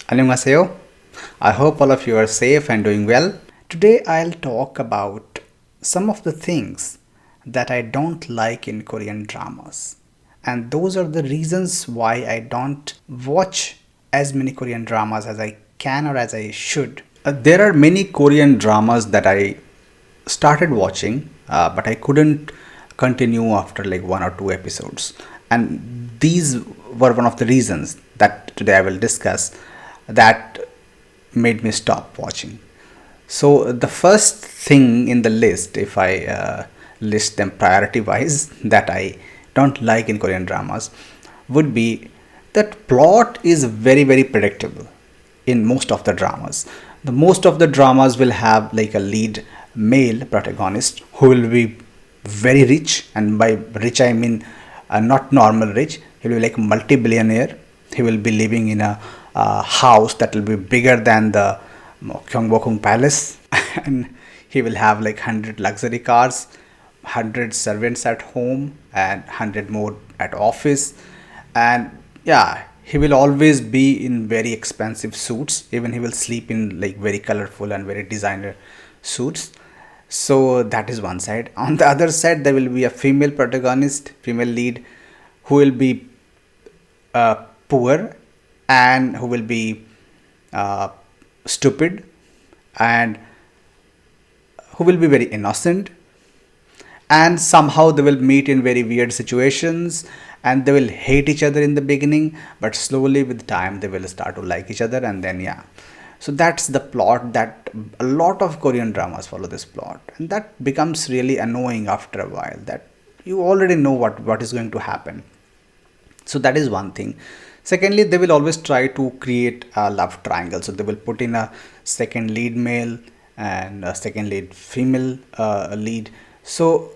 안녕하세요. I hope all of you are safe and doing well. Today I'll talk about some of the things that I don't like in Korean dramas. And those are the reasons why I don't watch as many Korean dramas as I can or as I should. There are many Korean dramas that I started watching, but I couldn't continue after like one or two episodes. And these were one of the reasons that today I will discuss that made me stop watching. So, the first thing in the list, if I list them priority wise, that I don't like in Korean dramas, would be that plot is very predictable in most of the dramas. The most of the dramas will have like a lead male protagonist who will be very rich, and by rich I mean not normal rich. He will be like multi-billionaire. He will be living in a house that will be bigger than the Gyeongbokgung Palace, and he will have like 100 luxury cars, 100 servants at home, and 100 more at office. And yeah, he will always be in very expensive suits. Even he will sleep in like very colorful and very designer suits. So that is one side. On the other side, there will be a female protagonist, female lead, who will be poor, and who will be uh, stupid, and who will be very innocent, and somehow they will meet in very weird situations, and they will hate each other in the beginning, but slowly with time they will start to like each other, and then yeah. So that's the plot that a lot of Korean dramas follow, this plot, and that becomes really annoying after a while, that you already know what is going to happen. So that is one thing. Secondly, they will always try to create a love triangle. So they will put in a second lead male and a second lead female lead. So,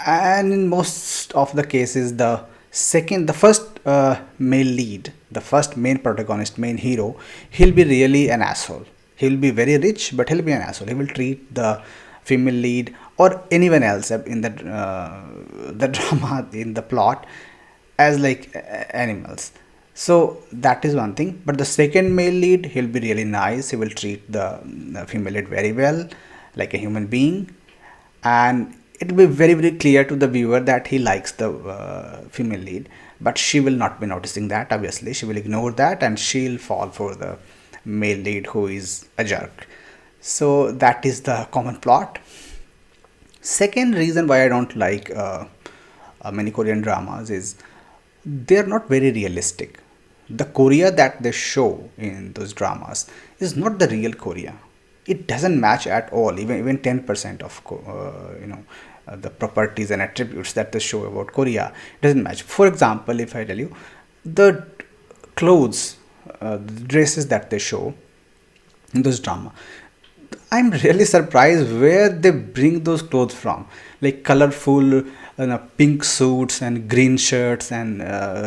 and in most of the cases, the first male lead, the first main protagonist, main hero, he'll be really an asshole. He'll be very rich, but he'll be an asshole. He will treat the female lead or anyone else in the drama, in the plot, as like animals. So that is one thing. But the second male lead, he'll be really nice. He will treat the female lead very well, like a human being, and it will be very clear to the viewer that he likes the female lead. But she will not be noticing that. Obviously, she will ignore that, and she'll fall for the male lead who is a jerk. So that is the common plot. Second reason why I don't like many Korean dramas is they are not very realistic. The Korea that they show in those dramas is not the real Korea. It doesn't match at all. Even 10% of the properties and attributes that they show about Korea doesn't match. For example, if I tell you the clothes, the dresses that they show in those drama, I'm really surprised where they bring those clothes from. Like colorful pink suits and green shirts and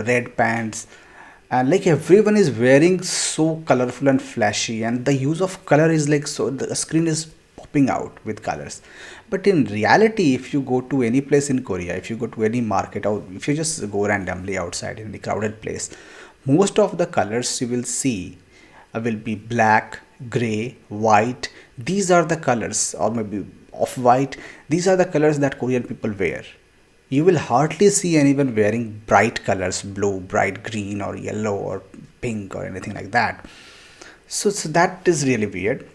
red pants. And like everyone is wearing so colorful and flashy, and the use of color is like, so the screen is popping out with colors. But in reality, if you go to any place in Korea, if you go to any market, or if you just go randomly outside in the crowded place, most of the colors you will see will be black, gray, white. These are the colors, or maybe off white. These are the colors that Korean people wear. You will hardly see anyone wearing bright colors, blue, bright green, or yellow, or pink, or anything like that. So that is really weird.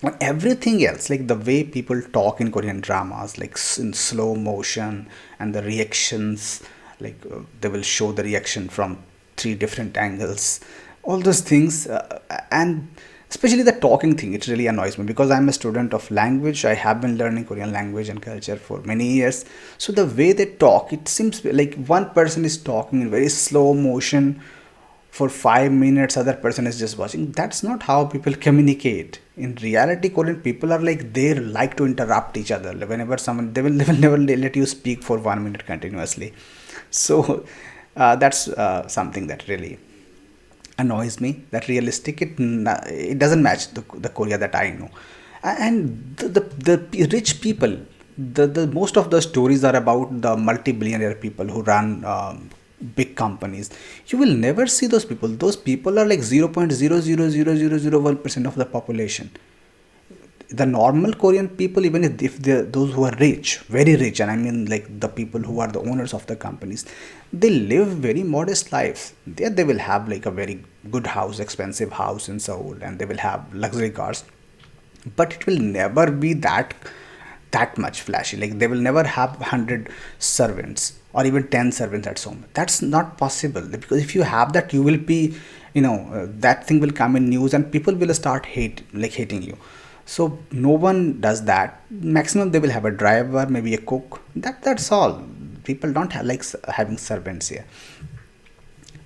And everything else, like the way people talk in Korean dramas, like in slow motion, and the reactions, like they will show the reaction from three different angles, all those things, and especially the talking thing, it really annoys me, because I'm a student of language. I have been learning Korean language and culture for many years. So the way they talk, it seems like one person is talking in very slow motion for 5 minutes, other person is just watching. That's not how people communicate. In reality, Korean people are like, they like to interrupt each other. Whenever someone, they will never let you speak for 1 minute continuously. So that's something that really annoys me, that realistic, it doesn't match the Korea that I know. And the rich people, the most of the stories are about the multi-billionaire people who run big companies. You will never see those people. Those people are like 0.0000001% of the population. The normal Korean people, even if they're those who are rich, very rich, and I mean like the people who are the owners of the companies, they live very modest lives. There they will have like a very good house, expensive house in Seoul, and they will have luxury cars, but it will never be that much flashy. Like they will never have 100 servants or even 10 servants at home. That's not possible, because if you have that, you will be, that thing will come in news and people will start hating you. So no one does that. Maximum they will have a driver, maybe a cook. That's all. People don't have like having servants here.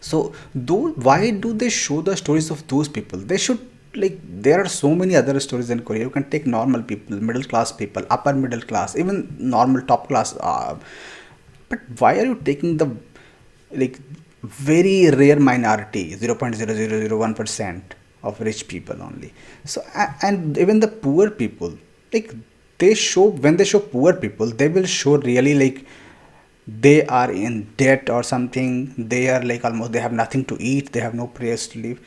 So though, why do they show the stories of those people? They should, like, there are so many other stories in Korea. You can take normal people, middle class people, upper middle class, even normal top class, but why are you taking the, like, very rare minority, 0.0001% of rich people only? So and even the poor people, like, they show, when they show poor people, they will show really like they are in debt or something. They are like almost, they have nothing to eat, they have no place to live.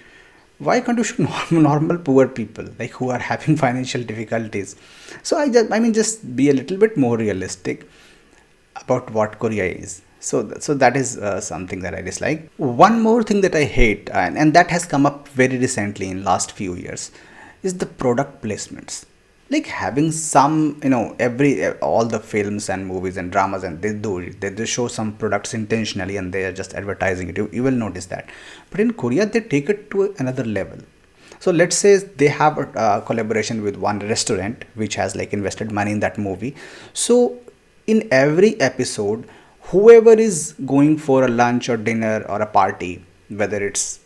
Why can't you show normal poor people, like, who are having financial difficulties? So just be a little bit more realistic about what Korea is. So that is something that I dislike. One more thing that I hate, and that has come up very recently in last few years, is the product placements. Like having some, every all the films and movies and dramas, and they do it. They show some products intentionally, and they are just advertising it. You will notice that. But in Korea, they take it to another level. So let's say they have a collaboration with one restaurant which has like invested money in that movie. So in every episode, whoever is going for a lunch or dinner or a party, whether it's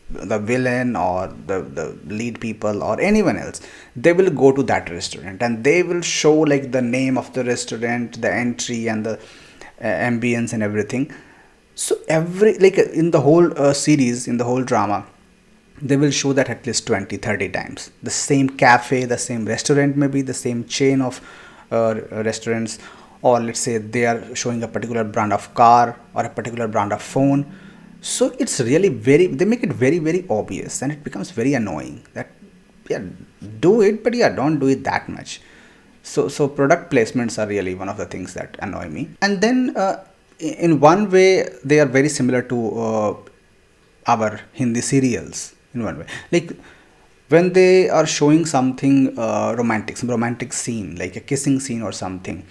the villain or the lead people or anyone else, they will go to that restaurant and they will show like the name of the restaurant, the entry, and the ambience and everything. So every, like, in the whole series, in the whole drama, they will show that at least 20-30 times, the same cafe, the same restaurant, maybe the same chain of restaurants. Or let's say they are showing a particular brand of car or a particular brand of phone. So it's really very, they make it very very obvious, and it becomes very annoying that, yeah, do it, but yeah, don't do it that much. So product placements are really one of the things that annoy me. And then in one way they are very similar to our Hindi serials in one way. Like when they are showing something romantic, some romantic scene, like a kissing scene or something,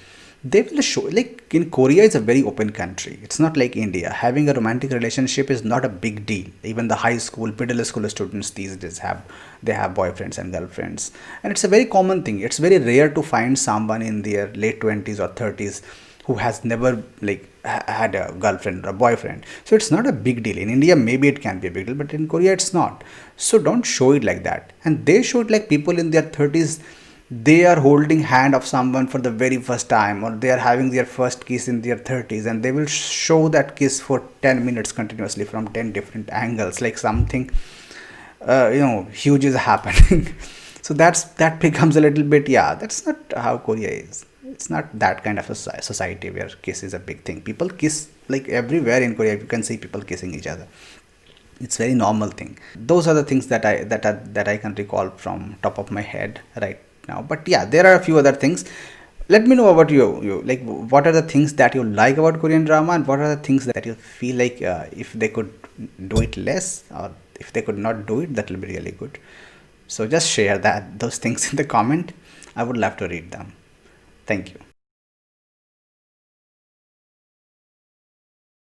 they will show, like, in Korea is a very open country. It's not like India. Having a romantic relationship is not a big deal. Even the high school, middle school students these days have boyfriends and girlfriends, and it's a very common thing. It's very rare to find someone in their late 20s or 30s who has never, like, had a girlfriend or a boyfriend. So it's not a big deal. In India maybe it can be a big deal, but in Korea it's not. So don't show it like that. And they show it like people in their 30s, they are holding hand of someone for the very first time, or they are having their first kiss in their 30s, and they will show that kiss for 10 minutes continuously from 10 different angles, like something huge is happening. So that becomes a little bit, yeah, that's not how Korea is. It's not that kind of a society where kiss is a big thing. People kiss like everywhere in Korea. You can see people kissing each other. It's very normal thing. Those are the things that I can recall from top of my head right now. But yeah, there are a few other things. Let me know about you. Like, what are the things that you like about Korean drama, and what are the things that you feel like if they could do it less, or if they could not do it, that will be really good. So just share those things in the comment. I would love to read them. Thank you.